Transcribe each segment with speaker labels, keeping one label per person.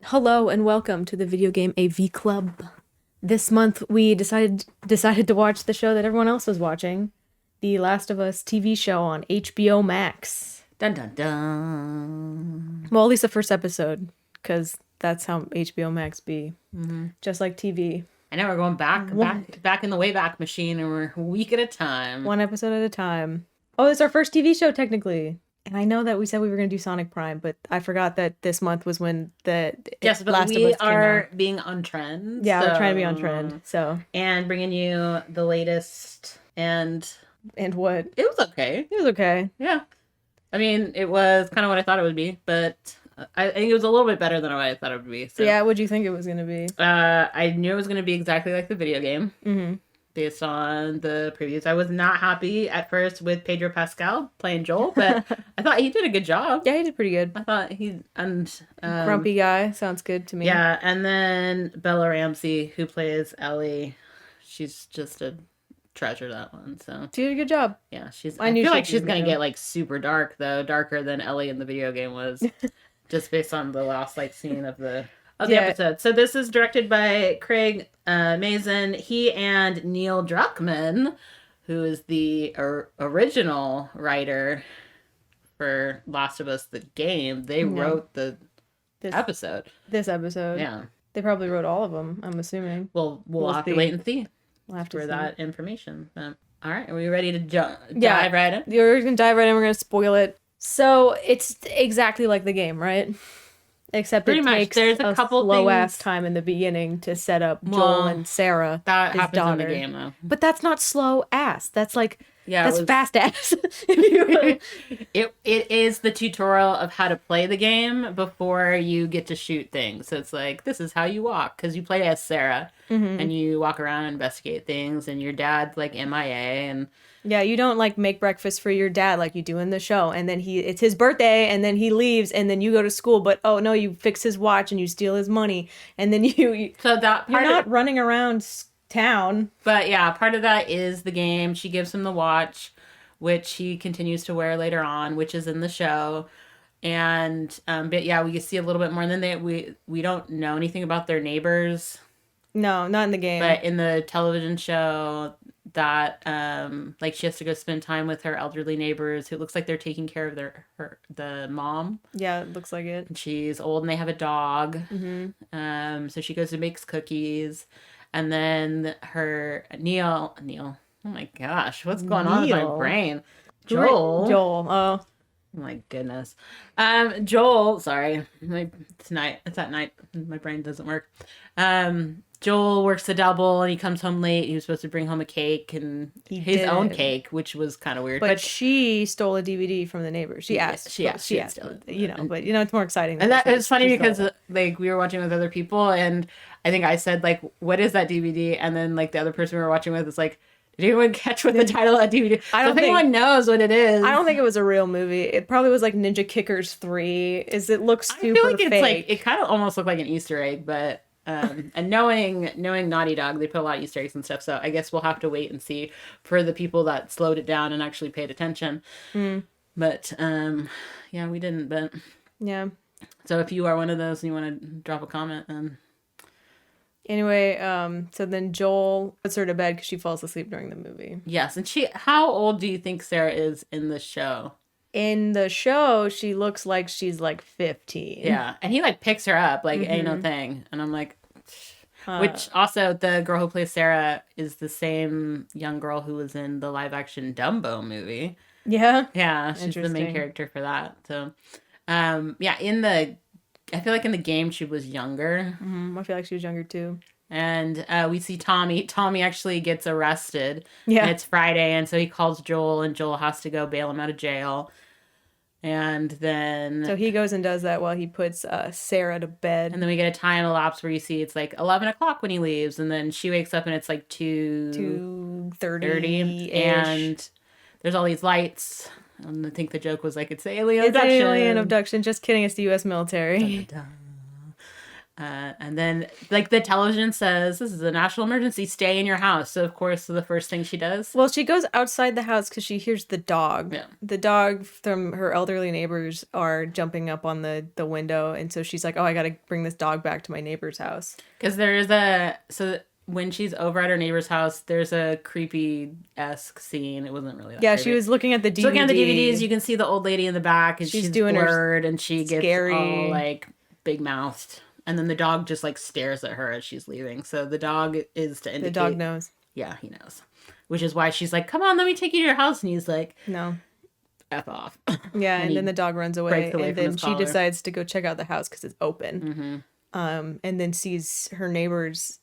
Speaker 1: Hello and welcome to the Video Game AV Club. This month we decided to watch the show that everyone else was watching, The Last of Us TV show on HBO Max.
Speaker 2: Dun dun dun.
Speaker 1: Well, at least the first episode, because that's how HBO Max be. Just like TV.
Speaker 2: I know we're going back in the Wayback Machine, and we're a week at a time.
Speaker 1: One episode at a time. Oh, it's our first TV show, technically. And I know that we said we were going to do Sonic Prime, but I forgot that this month was when
Speaker 2: Yes, but
Speaker 1: Last of
Speaker 2: we
Speaker 1: Us came
Speaker 2: are
Speaker 1: out.
Speaker 2: being on trend.
Speaker 1: Yeah, we're trying to be on trend. So,
Speaker 2: And bringing you the latest, and
Speaker 1: and what?
Speaker 2: it was okay.
Speaker 1: It was okay.
Speaker 2: Yeah. I mean, it was kind of what I thought it would be, but I think it was a little bit better than what I thought it would be. So,
Speaker 1: Yeah, what'd you think it was going to be?
Speaker 2: I knew it was going to be exactly like the video game.
Speaker 1: Mm-hmm.
Speaker 2: Based on the previews. I was not happy at first with Pedro Pascal playing Joel, but I thought he did a good job.
Speaker 1: Yeah, he did pretty good.
Speaker 2: I thought
Speaker 1: Grumpy guy sounds good to me.
Speaker 2: Yeah, and then Bella Ramsey, who plays Ellie, she's just a treasure, that one. So
Speaker 1: She did a good job.
Speaker 2: yeah,
Speaker 1: I
Speaker 2: I
Speaker 1: knew
Speaker 2: feel
Speaker 1: she'd
Speaker 2: like
Speaker 1: do
Speaker 2: she's
Speaker 1: a good
Speaker 2: gonna
Speaker 1: job.
Speaker 2: get like super dark though, darker than Ellie in the video game was, just based on the last like scene of the
Speaker 1: Yeah.
Speaker 2: episode. So this is directed by Craig Mazin. He and Neil Druckmann, who is the original writer for Last of Us the game, they
Speaker 1: Yeah.
Speaker 2: wrote the
Speaker 1: This
Speaker 2: episode.
Speaker 1: this episode.
Speaker 2: Yeah.
Speaker 1: They probably wrote all of them, I'm assuming.
Speaker 2: We'll
Speaker 1: We'll
Speaker 2: have
Speaker 1: see.
Speaker 2: to wait and see
Speaker 1: We'll have to
Speaker 2: for
Speaker 1: see.
Speaker 2: that information. But, all right, are we ready to
Speaker 1: Yeah.
Speaker 2: dive right in?
Speaker 1: We're going to dive right in. We're going to spoil it. So, it's exactly like the game, right? Except
Speaker 2: Pretty
Speaker 1: it
Speaker 2: much.
Speaker 1: takes
Speaker 2: There's a couple
Speaker 1: slow-ass
Speaker 2: things-
Speaker 1: time in the beginning to set up Joel
Speaker 2: Well,
Speaker 1: and Sarah,
Speaker 2: That
Speaker 1: his
Speaker 2: happens
Speaker 1: daughter.
Speaker 2: in the game, though.
Speaker 1: But that's not slow-ass. That's like,
Speaker 2: Yeah,
Speaker 1: that's
Speaker 2: it was-
Speaker 1: fast-ass. If you will.
Speaker 2: It is the tutorial of how to play the game before you get to shoot things. So it's like, this is how you walk, because you play as Sarah and you walk around and investigate things, and your dad's like MIA, and
Speaker 1: Yeah, you don't like make breakfast for your dad like you do in the show, and then it's his birthday, and then he leaves, and then you go to school, but oh no, you fix his watch and you steal his money, and then you're
Speaker 2: so that part
Speaker 1: not
Speaker 2: of,
Speaker 1: running around town.
Speaker 2: but yeah, part of that is the game. She gives him the watch, which he continues to wear later on, which is in the show. And but yeah, we see a little bit more, and then we don't know anything about their neighbors.
Speaker 1: No, not in the game.
Speaker 2: But in the television show, that like she has to go spend time with her elderly neighbors who looks like they're taking care of the mom.
Speaker 1: Yeah, it looks like it.
Speaker 2: And she's old and they have a dog.
Speaker 1: Mm-hmm.
Speaker 2: So she goes and makes cookies, and then her Neil. Oh my gosh, what's going on with my
Speaker 1: Neil.
Speaker 2: brain? Joel.
Speaker 1: Joel. Oh,
Speaker 2: Oh my goodness. Joel, sorry. It's at night. My brain doesn't work. Joel works a double and he comes home late. He was supposed to bring home a cake and
Speaker 1: He
Speaker 2: his own
Speaker 1: did.
Speaker 2: cake, which was kind of weird.
Speaker 1: but she stole a DVD from the neighbor. She asked.
Speaker 2: she asked to
Speaker 1: She
Speaker 2: steal it.
Speaker 1: You know, but you know, it's more exciting.
Speaker 2: And that
Speaker 1: than
Speaker 2: is funny
Speaker 1: she stole
Speaker 2: because
Speaker 1: it.
Speaker 2: like we were watching with other people and I think I said like, what is that DVD? And then like the other person we were watching with is like, did anyone catch what the title of that DVD?
Speaker 1: I don't
Speaker 2: if anyone knows what it is.
Speaker 1: I don't think it was a real movie. It probably was like Ninja Kickers 3. It looks
Speaker 2: I
Speaker 1: super
Speaker 2: feel like it's
Speaker 1: fake.
Speaker 2: like it kind of almost looked like an Easter egg, but and knowing Naughty Dog, they put a lot of Easter eggs and stuff. So I guess we'll have to wait and see for the people that slowed it down and actually paid attention. But yeah, we didn't. But
Speaker 1: Yeah.
Speaker 2: so if you are one of those and you want to drop a comment, then
Speaker 1: Anyway, so then Joel puts her to bed because she falls asleep during the movie.
Speaker 2: yes. And how old do you think Sarah is in the show?
Speaker 1: In the show, she looks like she's like 15.
Speaker 2: Yeah, and he like picks her up like ain't
Speaker 1: Mm-hmm.
Speaker 2: no thing, and I'm like. Which also the girl who plays Sarah is the same young girl who was in the live action Dumbo movie.
Speaker 1: Yeah.
Speaker 2: Yeah, she's the main
Speaker 1: Interesting.
Speaker 2: character for that. So, yeah, I feel like in the game she was younger,
Speaker 1: I feel like she was younger too.
Speaker 2: and we see Tommy. Tommy actually gets arrested.
Speaker 1: Yeah.
Speaker 2: And it's Friday, and so he calls Joel, and Joel has to go bail him out of jail. And then,
Speaker 1: So he goes and does that while he puts Sarah to bed.
Speaker 2: and then we get a time elapse where you see it's like 11 o'clock when he leaves, and then she wakes up and it's like 2:30,
Speaker 1: 2:30
Speaker 2: and there's all these lights. And I think the joke was like it's alien
Speaker 1: it's
Speaker 2: abduction.
Speaker 1: alien abduction. Just kidding. It's the U.S. military.
Speaker 2: And then, like, the television says, this is a national emergency, stay in your house. So, of course, the first thing she does.
Speaker 1: Well, she goes outside the house because she hears the dog.
Speaker 2: Yeah.
Speaker 1: The dog from her elderly neighbors are jumping up on the window. And so she's like, oh, I got to bring this dog back to my neighbor's house.
Speaker 2: Because so when she's over at her neighbor's house, there's a creepy-esque scene. It wasn't really that
Speaker 1: Yeah,
Speaker 2: creepy.
Speaker 1: she was looking at the DVD.
Speaker 2: So looking at the DVDs, you can see the old lady in the back, and she's
Speaker 1: doing her
Speaker 2: blurred, and she gets
Speaker 1: scary-
Speaker 2: all, like, big-mouthed. And then the dog just, like, stares at her as she's leaving. So the dog is to indicate...
Speaker 1: The dog knows.
Speaker 2: Yeah, he knows. Which is why she's like, come on, let me take you to your house. And he's like,
Speaker 1: No.
Speaker 2: F off.
Speaker 1: Yeah,
Speaker 2: And
Speaker 1: and
Speaker 2: he
Speaker 1: then the dog runs away.
Speaker 2: breaks away
Speaker 1: And
Speaker 2: from
Speaker 1: then
Speaker 2: his
Speaker 1: she
Speaker 2: collar.
Speaker 1: decides to go check out the house because it's open.
Speaker 2: Mm-hmm.
Speaker 1: And then sees her neighbors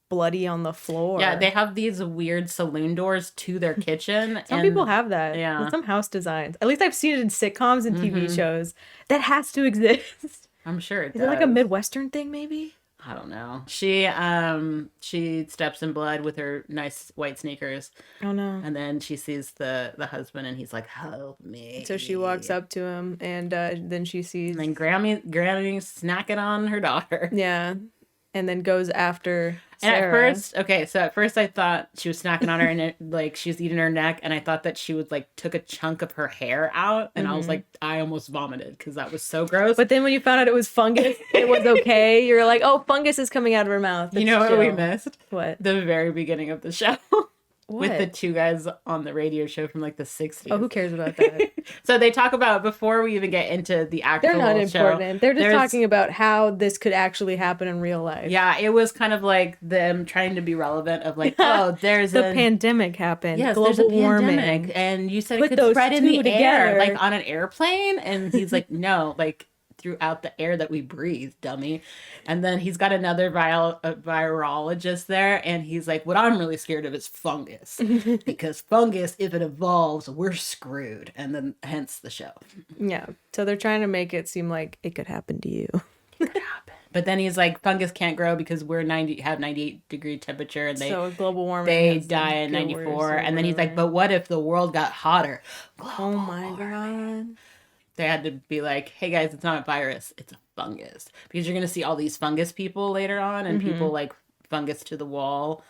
Speaker 1: bloody on the floor.
Speaker 2: Yeah, they have these weird saloon doors to their kitchen.
Speaker 1: Some
Speaker 2: and
Speaker 1: people have that.
Speaker 2: Yeah.
Speaker 1: With some house designs. At least I've seen it in sitcoms and TV shows. That has to exist.
Speaker 2: I'm sure it
Speaker 1: Is
Speaker 2: does.
Speaker 1: it like a Midwestern thing, maybe?
Speaker 2: I don't know. She steps in blood with her nice white sneakers,
Speaker 1: Oh no.
Speaker 2: and then she sees the husband, and he's like, "Help me!"
Speaker 1: So she walks up to him, and then she sees,
Speaker 2: and then Granny snacking on her daughter.
Speaker 1: yeah, and then goes after
Speaker 2: And
Speaker 1: Sarah.
Speaker 2: at first I thought she was snacking on her, and like she was eating her neck, and I thought that she would like took a chunk of her hair out, and I was like, I almost vomited because that was so gross.
Speaker 1: But then when you found out it was fungus, it was okay. You were like, oh, fungus is coming out of her mouth.
Speaker 2: you know what we
Speaker 1: chill.
Speaker 2: missed?
Speaker 1: What?
Speaker 2: The very beginning of the show. With
Speaker 1: What?
Speaker 2: the two guys on the radio show from like the 60s.
Speaker 1: Oh, who cares about that?
Speaker 2: So they talk about, before we even get into the actual
Speaker 1: They're not
Speaker 2: show,
Speaker 1: important. They're just
Speaker 2: there's-
Speaker 1: talking about how this could actually happen in real life.
Speaker 2: Yeah, it was kind of like them trying to be relevant of like, oh, there's
Speaker 1: The
Speaker 2: a
Speaker 1: pandemic happened.
Speaker 2: yes,
Speaker 1: Global
Speaker 2: there's a
Speaker 1: warming.
Speaker 2: pandemic, and you said
Speaker 1: Put
Speaker 2: it could
Speaker 1: those
Speaker 2: spread in the
Speaker 1: two
Speaker 2: air,
Speaker 1: together.
Speaker 2: like on an airplane, and he's like, no, like throughout the air that we breathe, dummy. And then he's got another virologist there, and he's like, what I'm really scared of is fungus, because fungus, if it evolves, we're screwed, and then hence the show.
Speaker 1: Yeah. So they're trying to make it seem like it could happen to you.
Speaker 2: But then he's like, fungus can't grow because we're 98-degree temperature, and
Speaker 1: So global warming.
Speaker 2: they
Speaker 1: has to
Speaker 2: die at
Speaker 1: get
Speaker 2: 94.
Speaker 1: worse or
Speaker 2: And then he's like,
Speaker 1: whatever.
Speaker 2: but what if the world got hotter?
Speaker 1: Oh my god.
Speaker 2: They had to be like, hey guys, it's not a virus, it's a fungus. Because you're going to see all these fungus people later on, and people like fungus to the wall.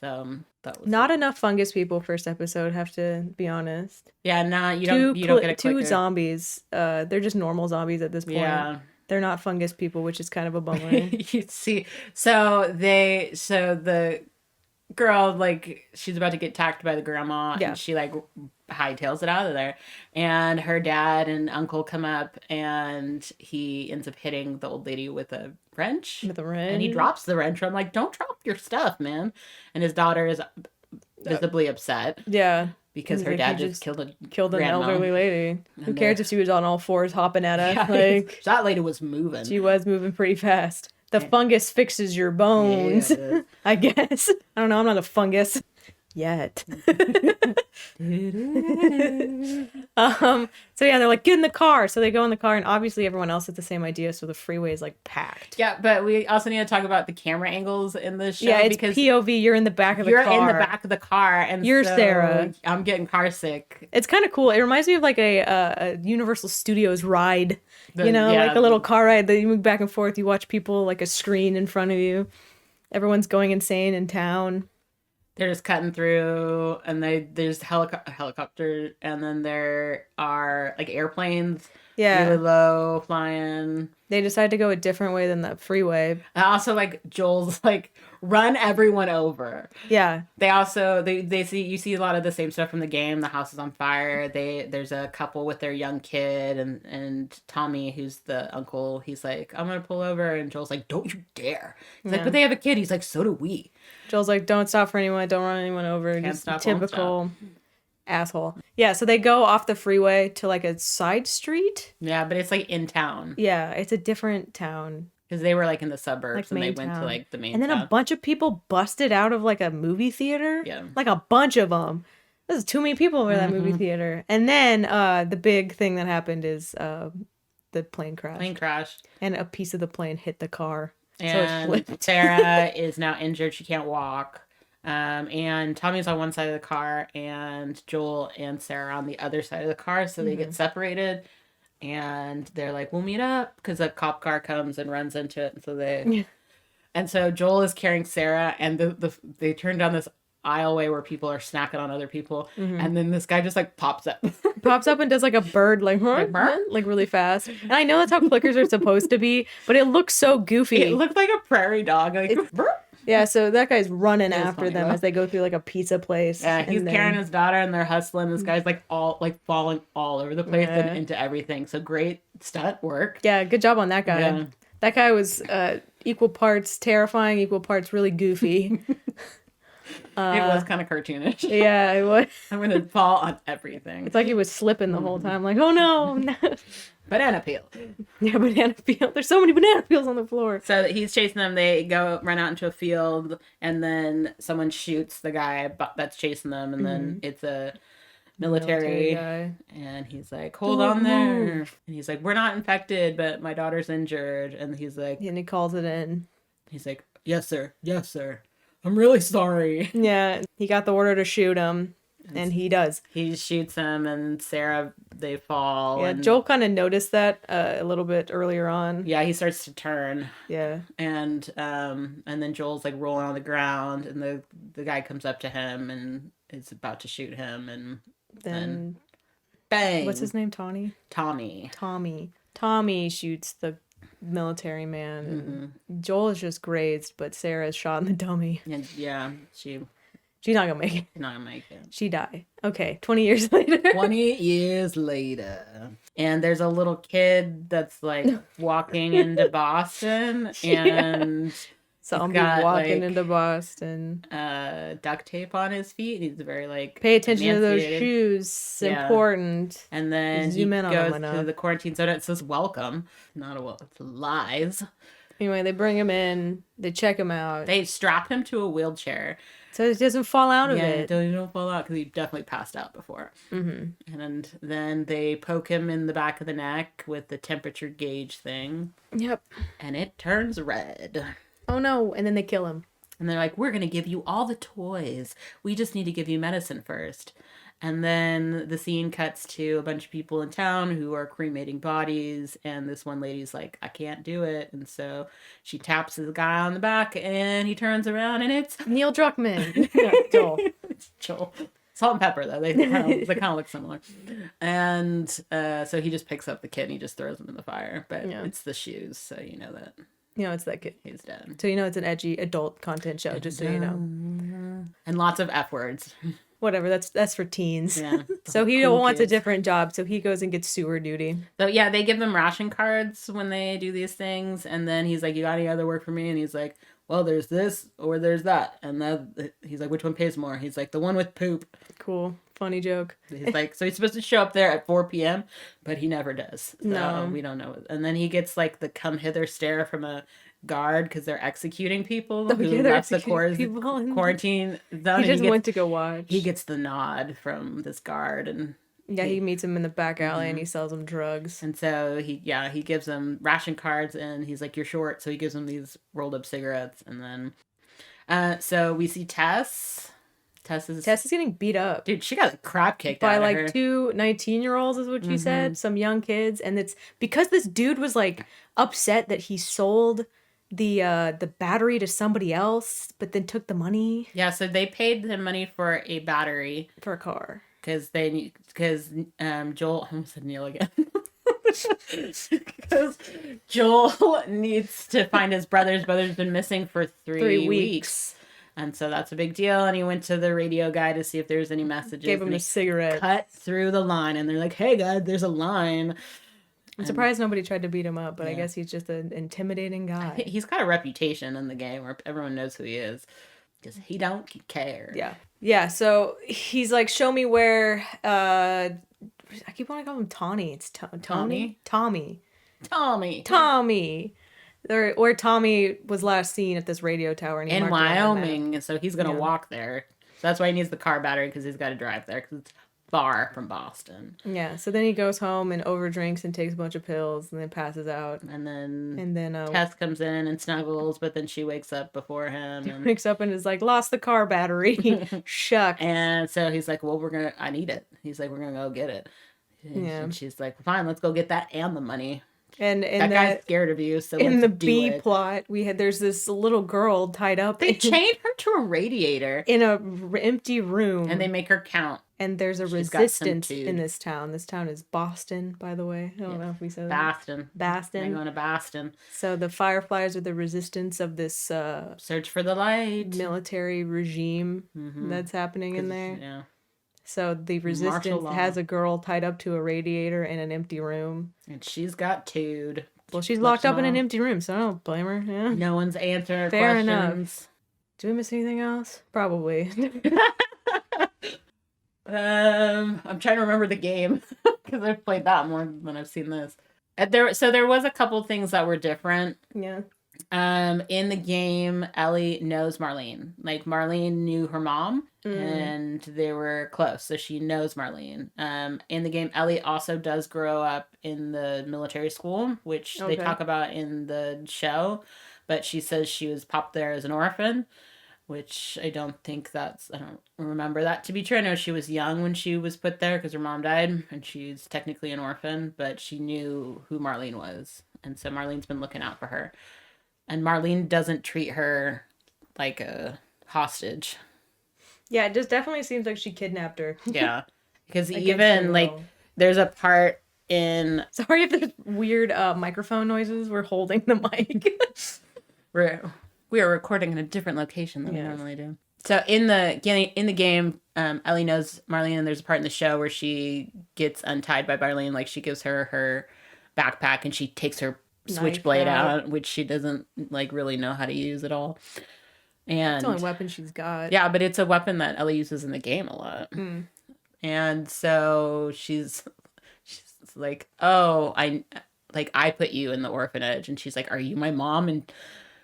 Speaker 2: So that was
Speaker 1: Not enough fungus people first episode, have to be honest.
Speaker 2: Yeah, nah, you don't get a
Speaker 1: two
Speaker 2: clicker.
Speaker 1: zombies. They're just normal zombies at this point.
Speaker 2: Yeah.
Speaker 1: They're not fungus people, which is kind of a bummer.
Speaker 2: You see, so the girl, like, she's about to get attacked by the grandma,
Speaker 1: Yeah.
Speaker 2: and she like hightails it out of there, and her dad and uncle come up, and he ends up hitting the old lady with a wrench,
Speaker 1: With a wrench.
Speaker 2: and he drops the wrench. I'm like, don't drop your stuff, man. And his daughter is visibly upset
Speaker 1: Yeah.
Speaker 2: because
Speaker 1: He's
Speaker 2: her
Speaker 1: like,
Speaker 2: dad
Speaker 1: "You
Speaker 2: just killed an
Speaker 1: Killed an elderly lady. Who
Speaker 2: And
Speaker 1: cares
Speaker 2: they're-
Speaker 1: if she was on all fours hopping at us?
Speaker 2: Yeah,
Speaker 1: Like,
Speaker 2: that lady was moving.
Speaker 1: she was moving pretty fast. The fungus fixes your bones,
Speaker 2: Yeah.
Speaker 1: I guess. I don't know. I'm not a fungus yet. So yeah, they're like, get in the car. So they go in the car, and obviously everyone else has the same idea. So the freeway is like packed.
Speaker 2: Yeah, but we also need to talk about the camera angles in this show,
Speaker 1: Yeah, it's
Speaker 2: because
Speaker 1: POV. You're in the back of the
Speaker 2: you're
Speaker 1: car.
Speaker 2: in the back of the car, and
Speaker 1: You're
Speaker 2: so
Speaker 1: Sarah.
Speaker 2: I'm getting car sick.
Speaker 1: It's kind of cool. It reminds me of like a Universal Studios ride.
Speaker 2: The-
Speaker 1: You know,
Speaker 2: yeah.
Speaker 1: like a little car ride that you move back and forth. You watch people, like a screen in front of you. Everyone's going insane in town.
Speaker 2: They're just cutting through, and there's helicopter, and then there are like airplanes,
Speaker 1: Yeah.
Speaker 2: really low flying.
Speaker 1: They decide to go a different way than the freeway.
Speaker 2: And also, like, Joel's like, run everyone over.
Speaker 1: Yeah.
Speaker 2: They also they see a lot of the same stuff from the game. The house is on fire. There's a couple with their young kid, and Tommy, who's the uncle, he's like, I'm gonna pull over, and Joel's like, don't you dare. He's like,
Speaker 1: Yeah.
Speaker 2: but they have a kid. He's like, so do we.
Speaker 1: Joel's like, don't stop for anyone. Don't run anyone over.
Speaker 2: Can't
Speaker 1: Just
Speaker 2: stop, won't
Speaker 1: typical asshole. Yeah. So they go off the freeway to like a side street.
Speaker 2: Yeah, but it's like in town,
Speaker 1: Yeah. It's a different town.
Speaker 2: because they were like in the suburbs,
Speaker 1: Like
Speaker 2: and they
Speaker 1: main
Speaker 2: went to
Speaker 1: town.
Speaker 2: like the main
Speaker 1: And then
Speaker 2: town.
Speaker 1: a bunch of people busted out of like a movie theater.
Speaker 2: Yeah.
Speaker 1: Like a bunch of them. There's too many people over that movie theater. And then the big thing that happened is the plane crashed.
Speaker 2: Plane crashed,
Speaker 1: And a piece of the plane hit the car. So it
Speaker 2: and
Speaker 1: flipped.
Speaker 2: Sarah is now injured. She can't walk. And Tommy's on one side of the car, and Joel and Sarah on the other side of the car, so they get separated. and they're like, we'll meet up, because a cop car comes and runs into it. And so
Speaker 1: Yeah.
Speaker 2: Joel is carrying Sarah, and they turn down this aisleway where people are snacking on other people, and then this guy just like pops up.
Speaker 1: Pops up and does like a bird, like,
Speaker 2: Like, "Burr?"
Speaker 1: like really fast. And I know that's how clickers are supposed to be, but it looks so goofy.
Speaker 2: It looked like a prairie dog. Like, "Burr?"
Speaker 1: Yeah, so that guy's running
Speaker 2: It was
Speaker 1: after
Speaker 2: funny,
Speaker 1: them
Speaker 2: though.
Speaker 1: as they go through like a pizza place.
Speaker 2: Yeah, he's
Speaker 1: and then-
Speaker 2: carrying his daughter, and they're hustling. This guy's like falling all over the place
Speaker 1: Yeah.
Speaker 2: and into everything. So great stunt work.
Speaker 1: Yeah, good job on that guy.
Speaker 2: Yeah.
Speaker 1: That guy was equal parts terrifying, equul parts really goofy.
Speaker 2: It was kind of cartoonish.
Speaker 1: Yeah, it was.
Speaker 2: I'm gonna fall on everything.
Speaker 1: It's like he was slipping the whole time. Like, oh no, no.
Speaker 2: Banana peel.
Speaker 1: Yeah, banana peel. There's so many banana peels on the floor.
Speaker 2: So he's chasing them. They run out into a field, and then someone shoots the guy that's chasing them, and then it's a military
Speaker 1: guy.
Speaker 2: and he's like, hold
Speaker 1: Don't
Speaker 2: on there.
Speaker 1: move.
Speaker 2: And he's like, we're not infected, but my daughter's injured. And he's like,
Speaker 1: And he calls it in.
Speaker 2: yes sir, I'm really sorry.
Speaker 1: Yeah, he got the order to shoot him, and he does.
Speaker 2: He shoots him, and Sarah, they fall.
Speaker 1: Yeah,
Speaker 2: and
Speaker 1: Joel kind of noticed that a little bit earlier on.
Speaker 2: yeah, he starts to turn,
Speaker 1: Yeah.
Speaker 2: and then Joel's like rolling on the ground, and the guy comes up to him and is about to shoot him, and
Speaker 1: Then
Speaker 2: bang,
Speaker 1: what's his name? Tommy. Tommy shoots the military man. And Joel is just grazed, but Sarah's shot in the dummy.
Speaker 2: and yeah, she's
Speaker 1: She's not gonna make it.
Speaker 2: not gonna make it.
Speaker 1: She die. Okay, 20 years later.
Speaker 2: 20 years later. And there's a little kid that's like walking into Boston, and
Speaker 1: Zombie
Speaker 2: got,
Speaker 1: walking
Speaker 2: like,
Speaker 1: into Boston.
Speaker 2: duct tape on his feet. He's very like
Speaker 1: Pay attention to those
Speaker 2: emaciated.
Speaker 1: shoes. It's
Speaker 2: Yeah.
Speaker 1: important.
Speaker 2: And then
Speaker 1: Zoom
Speaker 2: he
Speaker 1: in on
Speaker 2: goes
Speaker 1: him
Speaker 2: to
Speaker 1: enough.
Speaker 2: the quarantine zone. It says welcome, not it's lies.
Speaker 1: Anyway, they bring him in. They check him out.
Speaker 2: They strap him to a wheelchair.
Speaker 1: So he doesn't fall out of
Speaker 2: Yeah,
Speaker 1: it.
Speaker 2: don't fall out, because he definitely passed out before. And then they poke him in the back of the neck with the temperature gauge thing,
Speaker 1: Yep.
Speaker 2: and it turns red.
Speaker 1: Oh no. And then they kill him.
Speaker 2: And they're like, we're going to give you all the toys. We just need to give you medicine first. And then the scene cuts to a bunch of people in town who are cremating bodies. And this one lady's like, I can't do it. And so she taps the guy on the back, and he turns around, and it's
Speaker 1: Neil Druckmann. Joel.
Speaker 2: it's Joel. Salt and pepper, though. They kind of look similar. And so he just picks up the kid and he just throws him in the fire. But
Speaker 1: Yeah.
Speaker 2: it's the shoes, so you know that
Speaker 1: You know, it's that kid.
Speaker 2: he's dead.
Speaker 1: So you know it's an edgy adult content show, just so you know.
Speaker 2: And lots of F words.
Speaker 1: Whatever, that's for teens.
Speaker 2: Yeah.
Speaker 1: So he
Speaker 2: Cool
Speaker 1: wants a
Speaker 2: kids.
Speaker 1: different job, so he goes and gets sewer duty.
Speaker 2: So yeah, they give them ration cards when they do these things, and then he's like, "You got any other work for me?" And he's like, "Well, there's this or there's that." And he's like, "Which one pays more?" He's like, "The one with poop."
Speaker 1: Cool. Funny joke.
Speaker 2: He's like, so he's supposed to show up there at 4 p.m., but he never does. So
Speaker 1: No.
Speaker 2: we don't know. And then he gets like the come hither stare from a guard because they're executing people
Speaker 1: Oh,
Speaker 2: who
Speaker 1: yeah, they're
Speaker 2: left the
Speaker 1: executing people in-
Speaker 2: quarantine zone.
Speaker 1: He
Speaker 2: and
Speaker 1: just went to go watch.
Speaker 2: he gets the nod from this guard, and
Speaker 1: Yeah, he meets him in the back alley and he sells him drugs.
Speaker 2: so he gives them ration cards, and he's like, "You're short," so he gives them these rolled up cigarettes, and then so we see Tess. Tess is
Speaker 1: getting beat up
Speaker 2: dude. She got the crap kicked
Speaker 1: by
Speaker 2: out
Speaker 1: like
Speaker 2: of her.
Speaker 1: two 19-year-olds is what you said, some young kids, and it's because this dude was like upset that he sold the battery to somebody else, but then took the money
Speaker 2: Yeah, so they paid him money for a battery
Speaker 1: for a car.
Speaker 2: because Joel, I almost said Neil again. Because Joel needs to find his brother. His brother's been missing for 3 weeks. And so that's a big deal. And he went to the radio guy to see if there's any messages.
Speaker 1: Gave him
Speaker 2: and
Speaker 1: a
Speaker 2: he
Speaker 1: cigarette.
Speaker 2: cut through the line, and they're like, "Hey, guys, there's a line."
Speaker 1: I'm surprised nobody tried to beat him up, but I
Speaker 2: Yeah.
Speaker 1: guess he's just an intimidating guy.
Speaker 2: He's got a reputation in the game where everyone knows who he is. Because he don't care.
Speaker 1: Yeah. Yeah, so he's like, show me where, I keep wanting to call him Tawny. It's Tony? Tommy. Where Tommy was last seen at this radio tower. And he
Speaker 2: In
Speaker 1: marked it on the map.
Speaker 2: Wyoming, so he's gonna
Speaker 1: Yeah.
Speaker 2: walk there. So that's why he needs the car battery, because he's got to drive there, because it's far from Boston.
Speaker 1: Yeah, so then he goes home and overdrinks and takes a bunch of pills and then passes out.
Speaker 2: And then
Speaker 1: And then
Speaker 2: Tess comes in and snuggles, but then she wakes up before him. And,
Speaker 1: wakes up and is like, lost the car battery. Shuck.
Speaker 2: and so he's like, "Well, I need it." He's like, "We're gonna go get it."
Speaker 1: Yeah.
Speaker 2: And she's like, fine, let's go get that and the money.
Speaker 1: And
Speaker 2: That guy's scared of you, so
Speaker 1: in
Speaker 2: let's
Speaker 1: the
Speaker 2: do
Speaker 1: B
Speaker 2: it.
Speaker 1: plot, there's this little girl tied up
Speaker 2: They chained her to a radiator.
Speaker 1: in a empty room.
Speaker 2: And they make her count.
Speaker 1: And there's a
Speaker 2: She's got some
Speaker 1: resistance in
Speaker 2: dude.
Speaker 1: this town. This town is Boston, by the way. I don't know if we said that.
Speaker 2: Baston. They're
Speaker 1: Baston.
Speaker 2: going to Baston.
Speaker 1: So the Fireflies are the resistance of this
Speaker 2: Search for the light.
Speaker 1: military regime that's happening in there.
Speaker 2: Yeah.
Speaker 1: So the
Speaker 2: Martial
Speaker 1: resistance
Speaker 2: law.
Speaker 1: has a girl tied up to a radiator in an empty room.
Speaker 2: And she's got Tude.
Speaker 1: Well, she's locked up in an
Speaker 2: more.
Speaker 1: empty room, so I don't blame her. Yeah.
Speaker 2: No one's answering her
Speaker 1: Fair
Speaker 2: questions.
Speaker 1: enough. Do we miss anything else? Probably.
Speaker 2: I'm trying to remember the game because I've played that more than I've seen this. There was a couple things that were different.
Speaker 1: Yeah.
Speaker 2: In the game, Ellie knows Marlene. Like Marlene knew her mom, and they were close, so she knows Marlene. In the game, Ellie also does grow up in the military school, which they talk about in the show, but she says she was popped there as an orphan, which I don't remember that to be true. I know she was young when she was put there because her mom died, and she's technically an orphan, but she knew who Marlene was, and so Marlene's been looking out for her. And Marlene doesn't treat her like a hostage.
Speaker 1: Yeah, it just definitely seems like she kidnapped her.
Speaker 2: Yeah. Because
Speaker 1: Against
Speaker 2: even,
Speaker 1: her
Speaker 2: like,
Speaker 1: will.
Speaker 2: there's a part in...
Speaker 1: Sorry if there's weird microphone noises. We're holding the mic.
Speaker 2: We are recording in a different location than we
Speaker 1: Yes.
Speaker 2: normally do. So in the game, Ellie knows Marlene, and there's a part in the show where she gets untied by Marlene. Like, she gives her her backpack, and she takes her switchblade out, which she doesn't like really know how to use at all. And
Speaker 1: It's the only weapon she's got.
Speaker 2: yeah, but it's a weapon that Ellie uses in the game a lot. And so she's like, oh, I put you in the orphanage, and she's like, are you my mom? And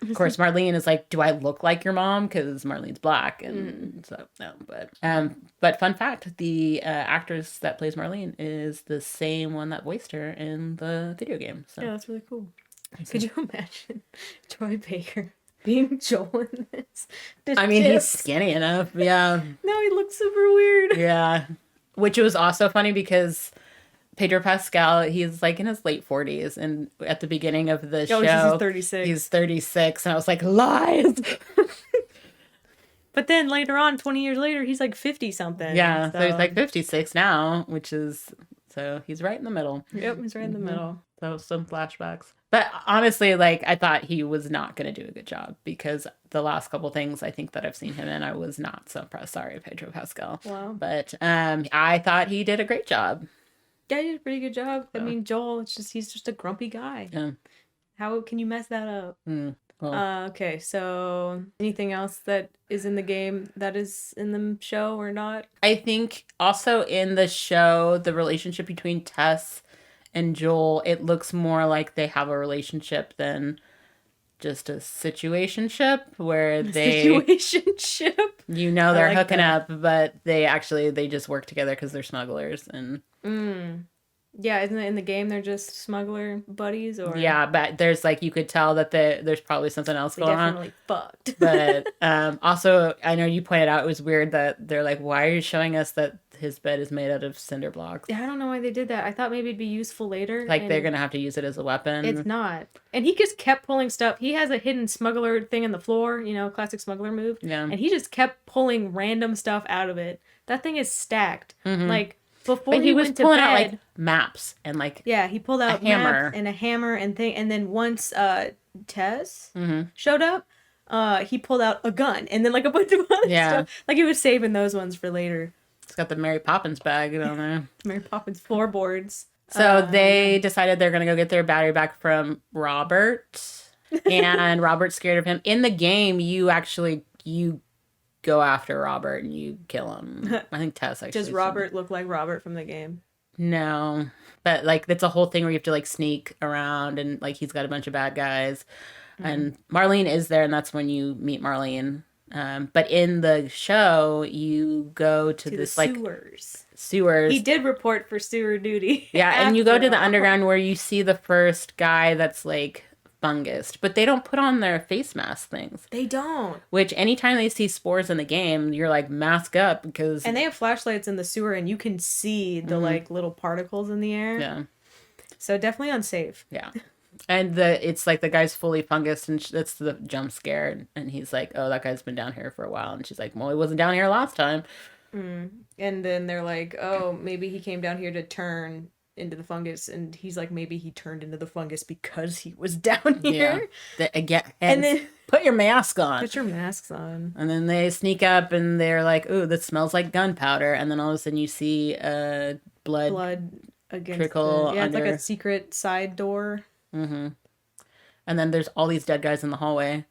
Speaker 2: of course Marlene is like, do I look like your mom? Because Marlene's black. And so no, but fun fact, the actress that plays Marlene is the same one that voiced her in the video game. So
Speaker 1: Yeah, that's really cool. Could you imagine Troy Baker being Joel in this?
Speaker 2: I mean, he's skinny enough. Yeah.
Speaker 1: No, he looks super weird.
Speaker 2: Yeah. Which was also funny because Pedro Pascal, he's like in his late 40s, and at the beginning of the show,
Speaker 1: he's 36.
Speaker 2: He's 36, and I was like, lies!
Speaker 1: But then later on, 20 years later, he's like 50 something.
Speaker 2: Yeah, so he's like 56 now, so he's right in the middle.
Speaker 1: Yep, he's right in the middle.
Speaker 2: So some flashbacks. But honestly, like, I thought he was not going to do a good job because the last couple things I think that I've seen him in, I was not so impressed. Sorry, Pedro Pascal.
Speaker 1: Wow.
Speaker 2: But I thought he did a great job.
Speaker 1: Yeah, he did a pretty good job. I mean, Joel, he's just a grumpy guy.
Speaker 2: Yeah.
Speaker 1: How can you mess that up?
Speaker 2: Well,
Speaker 1: Okay, so anything else that is in the game that is in the show or not?
Speaker 2: I think also in the show, the relationship between Tess and Joel, it looks more like they have a relationship than just a situationship where
Speaker 1: Situationship?
Speaker 2: they're
Speaker 1: like
Speaker 2: hooking
Speaker 1: that.
Speaker 2: up, but they just work together because they're smugglers. And
Speaker 1: Yeah, isn't it in the game they're just smuggler buddies? Or
Speaker 2: yeah, but there's like, you could tell that there's probably something else
Speaker 1: they
Speaker 2: going on.
Speaker 1: definitely fucked.
Speaker 2: But also, I know you pointed out it was weird that they're like, why are you showing us that his bed is made out of cinder blocks?
Speaker 1: Yeah, I don't know why they did that. I thought maybe it'd be useful later.
Speaker 2: Like,
Speaker 1: and
Speaker 2: they're going to have to use it as a weapon.
Speaker 1: It's not. And he just kept pulling stuff. He has a hidden smuggler thing in the floor, classic smuggler move.
Speaker 2: Yeah.
Speaker 1: And he just kept pulling random stuff out of it. That thing is stacked. Like, before
Speaker 2: But he was
Speaker 1: went to
Speaker 2: pulling
Speaker 1: bed,
Speaker 2: out like maps and like
Speaker 1: yeah, he pulled out
Speaker 2: hammer.
Speaker 1: maps and a hammer and thing. And then once Tess showed up, he pulled out a gun and then like a bunch of other stuff. Like, he was saving those ones for later.
Speaker 2: It's got the Mary Poppins bag on there.
Speaker 1: Mary Poppins floorboards.
Speaker 2: So they decided they're going to go get their battery back from Robert. And Robert's scared of him. In the game, you go after Robert and you kill him. I think Tess actually.
Speaker 1: Does Robert look like Robert from the game?
Speaker 2: No. But like, that's a whole thing where you have to like sneak around and like he's got a bunch of bad guys. And Marlene is there, and that's when you meet Marlene. But in the show, you go to this
Speaker 1: the
Speaker 2: like
Speaker 1: sewers. He did report for sewer duty.
Speaker 2: Yeah, and you go to the
Speaker 1: all.
Speaker 2: underground where you see the first guy that's like fungused, but they don't put on their face mask things.
Speaker 1: They don't.
Speaker 2: Which anytime they see spores in the game, you're like, mask up, because...
Speaker 1: And they have flashlights in the sewer, and you can see the, like, little particles in the air.
Speaker 2: Yeah.
Speaker 1: So definitely unsafe.
Speaker 2: Yeah. And it's like the guy's fully fungus, and that's the jump scare. And he's like, oh, that guy's been down here for a while. And she's like, well, he wasn't down here last time.
Speaker 1: And then they're like, oh, maybe he came down here to turn into the fungus. And he's like, maybe he turned into the fungus because he was down here.
Speaker 2: Yeah. Again,
Speaker 1: And then
Speaker 2: put your mask on.
Speaker 1: put your masks on.
Speaker 2: And then they sneak up, and they're like, ooh, this smells like gunpowder. And then all of a sudden you see blood
Speaker 1: Against
Speaker 2: trickle
Speaker 1: it's like
Speaker 2: under.
Speaker 1: a secret side door.
Speaker 2: And then there's all these dead guys in the hallway.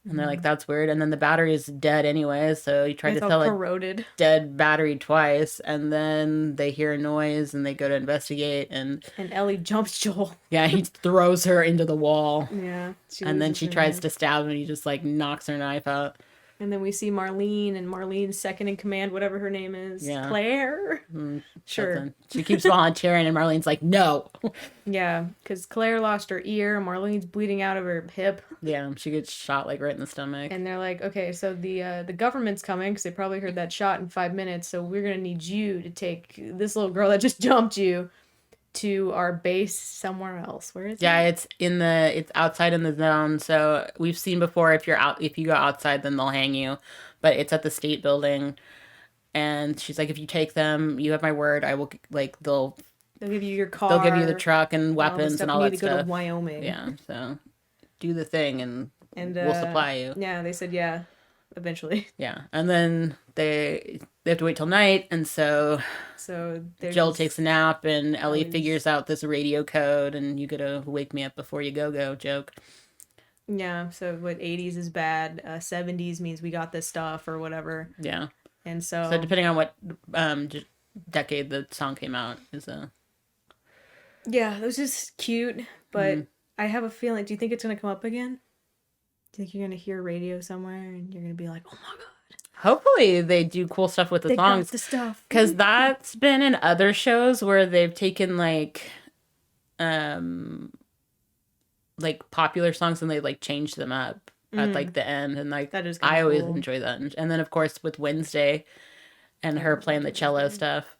Speaker 2: And they're like, that's weird. And then the battery is dead anyway. So you tried
Speaker 1: It's
Speaker 2: to
Speaker 1: all
Speaker 2: sell a
Speaker 1: corroded.
Speaker 2: dead battery twice. And then they hear a noise and they go to investigate. And
Speaker 1: Ellie jumps Joel.
Speaker 2: yeah, he throws her into the wall.
Speaker 1: Yeah.
Speaker 2: And then she tries to stab him, and he just like knocks her knife out.
Speaker 1: And then we see Marlene, and Marlene's second in command, whatever her name is.
Speaker 2: Yeah.
Speaker 1: Claire. Sure.
Speaker 2: Something. She keeps volunteering, and Marlene's like, no.
Speaker 1: Yeah, because Claire lost her ear. Marlene's bleeding out of her hip.
Speaker 2: Yeah, she gets shot like right in the stomach.
Speaker 1: And they're like, okay, so the government's coming because they probably heard that shot in 5 minutes. So we're going to need you to take this little girl that just jumped you to our base somewhere else. Where is
Speaker 2: Yeah,
Speaker 1: it?
Speaker 2: it's outside in the zone. So we've seen before, if you go outside, then they'll hang you. But it's at the state building. And she's like, if you take them, you have my word. I will, like,
Speaker 1: They'll give you your car.
Speaker 2: they'll give you the truck and
Speaker 1: all the
Speaker 2: weapons
Speaker 1: stuff
Speaker 2: and
Speaker 1: you
Speaker 2: all
Speaker 1: need
Speaker 2: that
Speaker 1: to go
Speaker 2: stuff.
Speaker 1: to Wyoming.
Speaker 2: Yeah, so do the thing, and
Speaker 1: And
Speaker 2: we'll supply you.
Speaker 1: Yeah, they said yeah, eventually.
Speaker 2: Yeah, and then they have to wait till night, and so
Speaker 1: So
Speaker 2: Jill takes a nap, and Ellie
Speaker 1: Ellie's-
Speaker 2: figures out this radio code, and you gotta wake me up before you go joke.
Speaker 1: Yeah, so what 80s is bad, 70s means we got this stuff or whatever.
Speaker 2: Yeah.
Speaker 1: And so
Speaker 2: So depending on what decade the song came out is
Speaker 1: yeah, it was just cute, but
Speaker 2: Mm-hmm.
Speaker 1: I have a feeling, do you think it's going to come up again? Do you think you're going to hear radio somewhere and you're going to be like, "Oh my god,
Speaker 2: hopefully they do cool stuff with the
Speaker 1: they
Speaker 2: songs,
Speaker 1: got the stuff."
Speaker 2: because that's been in other shows where they've taken like popular songs and they like changed them up at like the end, and like
Speaker 1: That is kinda
Speaker 2: I always
Speaker 1: cool.
Speaker 2: enjoy that. And then of course with Wednesday and her playing the cello stuff,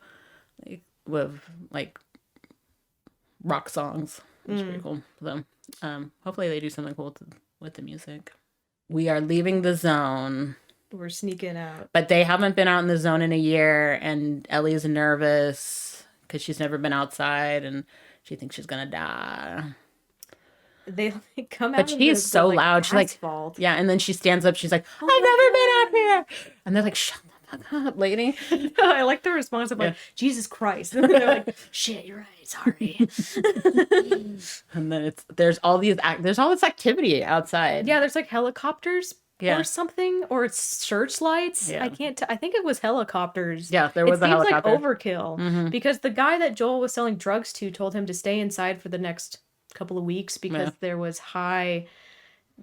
Speaker 2: like, with like rock songs, it's pretty cool. So hopefully they do something cool with the music. We are leaving the zone,
Speaker 1: We're sneaking out.
Speaker 2: but they haven't been out in the zone in a year, and Ellie's nervous because she's never been outside and she thinks she's gonna die.
Speaker 1: They like, come out.
Speaker 2: But
Speaker 1: of
Speaker 2: she is
Speaker 1: the,
Speaker 2: so
Speaker 1: like,
Speaker 2: loud. She's like,
Speaker 1: asphalt.
Speaker 2: yeah, and then she stands up. She's like,
Speaker 1: Oh
Speaker 2: I've
Speaker 1: my
Speaker 2: never been out here. And they're like, shut the fuck up, lady.
Speaker 1: I like the response of like,
Speaker 2: Yeah.
Speaker 1: Jesus Christ. And they're like, shit, you're right. Sorry.
Speaker 2: And then there's all this activity outside.
Speaker 1: Yeah, there's like helicopters
Speaker 2: Yeah.
Speaker 1: or something, or it's searchlights.
Speaker 2: Yeah.
Speaker 1: I can't. I think it was helicopters.
Speaker 2: Yeah, there was
Speaker 1: it
Speaker 2: a
Speaker 1: seems
Speaker 2: helicopter.
Speaker 1: like overkill
Speaker 2: Mhm.
Speaker 1: because the guy that Joel was selling drugs to told him to stay inside for the next couple of weeks because
Speaker 2: Yeah.
Speaker 1: there was high.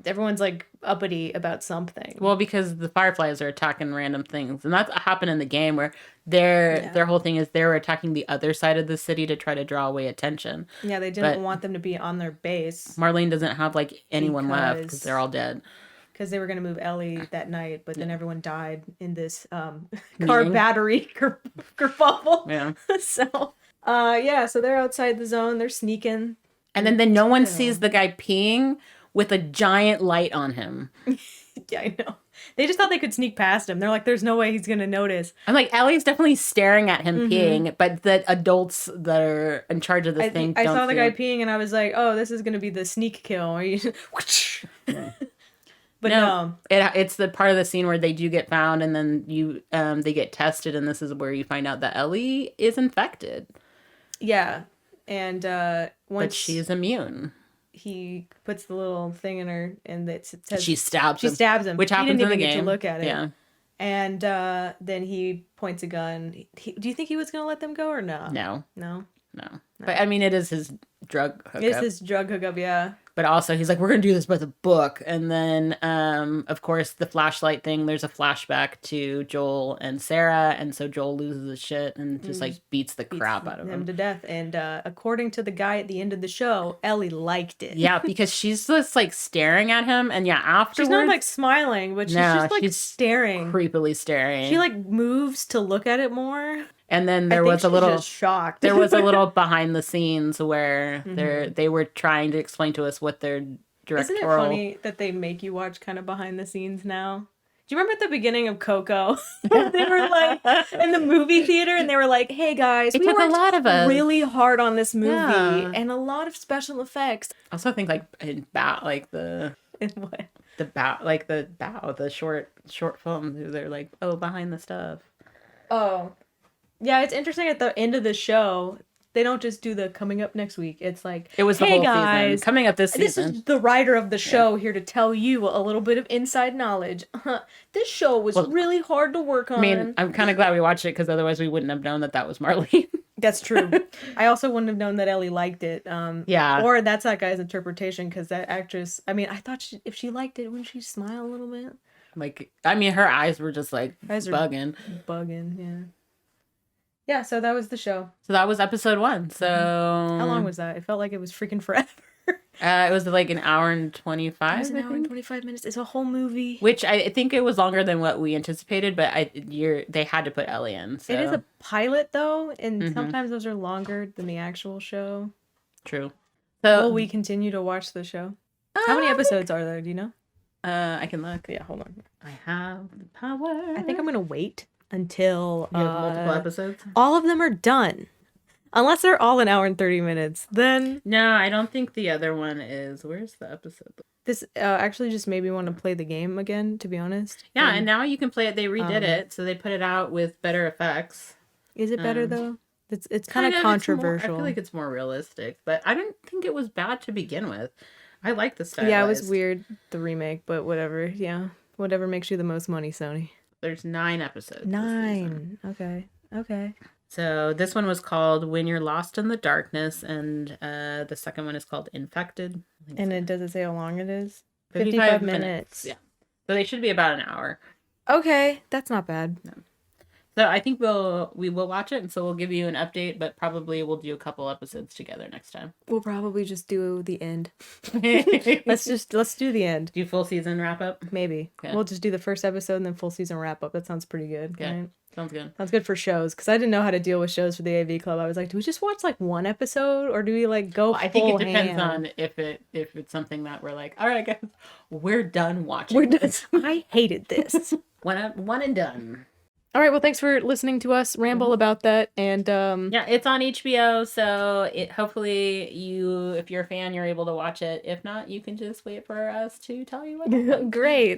Speaker 1: Everyone's like uppity about something.
Speaker 2: Well, because the Fireflies are attacking random things, and that's happened in the game where their whole thing is they were attacking the other side of the city to try to draw away attention.
Speaker 1: Yeah, they didn't
Speaker 2: but-
Speaker 1: want them to be on their base
Speaker 2: Marlene doesn't have like anyone left because
Speaker 1: Because-
Speaker 2: they're all dead.
Speaker 1: because they were going to move Ellie that night, but then everyone died in this car
Speaker 2: Meeting.
Speaker 1: battery kerfuffle.
Speaker 2: Yeah.
Speaker 1: So, so they're outside the zone. They're sneaking.
Speaker 2: And then no one sees the guy peeing with a giant light on him.
Speaker 1: Yeah, I know. They just thought they could sneak past him. They're like, there's no way he's going to notice.
Speaker 2: I'm like, Ellie's definitely staring at him peeing, but the adults that are in charge of this thing
Speaker 1: I
Speaker 2: don't
Speaker 1: saw the
Speaker 2: see
Speaker 1: guy
Speaker 2: him.
Speaker 1: peeing and I was like, oh, this is going to be the sneak kill. Or you... But no.
Speaker 2: It's the part of the scene where they do get found, and then they get tested, and this is where you find out that Ellie is infected,
Speaker 1: Yeah. And
Speaker 2: but
Speaker 1: once
Speaker 2: she's immune.
Speaker 1: he puts the little thing in her and it says
Speaker 2: She stabs
Speaker 1: she
Speaker 2: him,
Speaker 1: stabs him.
Speaker 2: which
Speaker 1: He
Speaker 2: happens
Speaker 1: didn't
Speaker 2: in the
Speaker 1: even get
Speaker 2: game.
Speaker 1: to look at it.
Speaker 2: Yeah,
Speaker 1: And then he points a gun. Do you think he was going to let them go or no?
Speaker 2: no.
Speaker 1: No.
Speaker 2: But I mean, it is his drug hookup.
Speaker 1: It's his drug hookup, yeah.
Speaker 2: but also he's like, we're gonna do this by the book. And then of course the flashlight thing, there's a flashback to Joel and Sarah, and so Joel loses his shit and just like beats the crap out of him
Speaker 1: to death. And according to the guy at the end of the show, Ellie liked it.
Speaker 2: Yeah, because she's just like staring at him, and yeah, afterwards
Speaker 1: she's not like smiling, but she's just like staring,
Speaker 2: creepily staring.
Speaker 1: She like moves to look at it more.
Speaker 2: And then there was a little
Speaker 1: shocked.
Speaker 2: There was a little behind the scenes where they were trying to explain to us what their directorial.
Speaker 1: Isn't it funny that they make you watch kind of behind the scenes now? Do you remember at the beginning of Coco? They were like in the movie theater, and they were like, "Hey guys,
Speaker 2: it took a lot of us
Speaker 1: really hard on this movie, and a lot of special effects."
Speaker 2: I also think like in like the
Speaker 1: in what
Speaker 2: the short film, they're like, oh, behind the stuff.
Speaker 1: Oh. Yeah, it's interesting at the end of the show, they don't just do the coming up next week. It's like,
Speaker 2: it was the
Speaker 1: hey
Speaker 2: whole
Speaker 1: guys,
Speaker 2: season. Coming up this season.
Speaker 1: This is the writer of the show here to tell you a little bit of inside knowledge. This show was really hard to work on.
Speaker 2: I mean, I'm kind of glad we watched it because otherwise we wouldn't have known that was Marlene.
Speaker 1: That's true. I also wouldn't have known that Ellie liked it.
Speaker 2: Yeah.
Speaker 1: Or that's that guy's interpretation, because that actress, I mean, I thought if she liked it, wouldn't she smile a little bit?
Speaker 2: Like, I mean, her eyes were just like bugging.
Speaker 1: Bugging, yeah. Yeah, so that was the show.
Speaker 2: So that was episode 1. So
Speaker 1: how long was that? It felt like it was freaking forever.
Speaker 2: It was like an hour and 25.
Speaker 1: It was an hour and 25 minutes. It's a whole movie.
Speaker 2: Which I think it was longer than what we anticipated, but they had to put Ellie in. So.
Speaker 1: It is a pilot though, and sometimes those are longer than the actual show.
Speaker 2: True. So
Speaker 1: will we continue to watch the show? How many episodes are there? Do you know?
Speaker 2: I can look.
Speaker 1: Yeah, hold on.
Speaker 2: I have the power.
Speaker 1: I think I'm gonna wait until
Speaker 2: you have multiple episodes.
Speaker 1: All of them are done, unless they're all an hour and 30 minutes. Then
Speaker 2: no, I don't think the other one is. Where's the episode?
Speaker 1: This actually just made me want to play the game again, to be honest.
Speaker 2: Yeah, and now you can play it. They redid it, so they put it out with better effects.
Speaker 1: Is it better though? It's kind of controversial.
Speaker 2: I feel like it's more realistic, but I didn't think it was bad to begin with. I like the style.
Speaker 1: Yeah, it was weird, the remake, but whatever. Yeah, whatever makes you the most money, Sony.
Speaker 2: There's 9 episodes.
Speaker 1: 9. Okay.
Speaker 2: So this one was called When You're Lost in the Darkness, and the second one is called Infected.
Speaker 1: And it doesn't say how long it is?
Speaker 2: 55 minutes. Yeah. So they should be about an hour.
Speaker 1: Okay, that's not bad.
Speaker 2: No. So I think we will watch it, and so we'll give you an update, but probably we'll do a couple episodes together next time.
Speaker 1: We'll probably just do the end. Let's do the end.
Speaker 2: Do full season wrap up?
Speaker 1: Maybe. Okay. We'll just do the first episode and then full season wrap up. That sounds pretty good.
Speaker 2: Yeah.
Speaker 1: Right?
Speaker 2: Sounds good.
Speaker 1: Sounds good for shows, because I didn't know how to deal with shows for the AV Club. I was like, do we just watch like one episode, or do we like go
Speaker 2: I think it depends on if it's something that we're like, all right, guys, we're done watching.
Speaker 1: We're done. I hated this.
Speaker 2: One and done.
Speaker 1: All right, well, thanks for listening to us ramble about that, and
Speaker 2: yeah, it's on HBO, so hopefully if you're a fan, you're able to watch it. If not, you can just wait for us to tell you what.
Speaker 1: Great.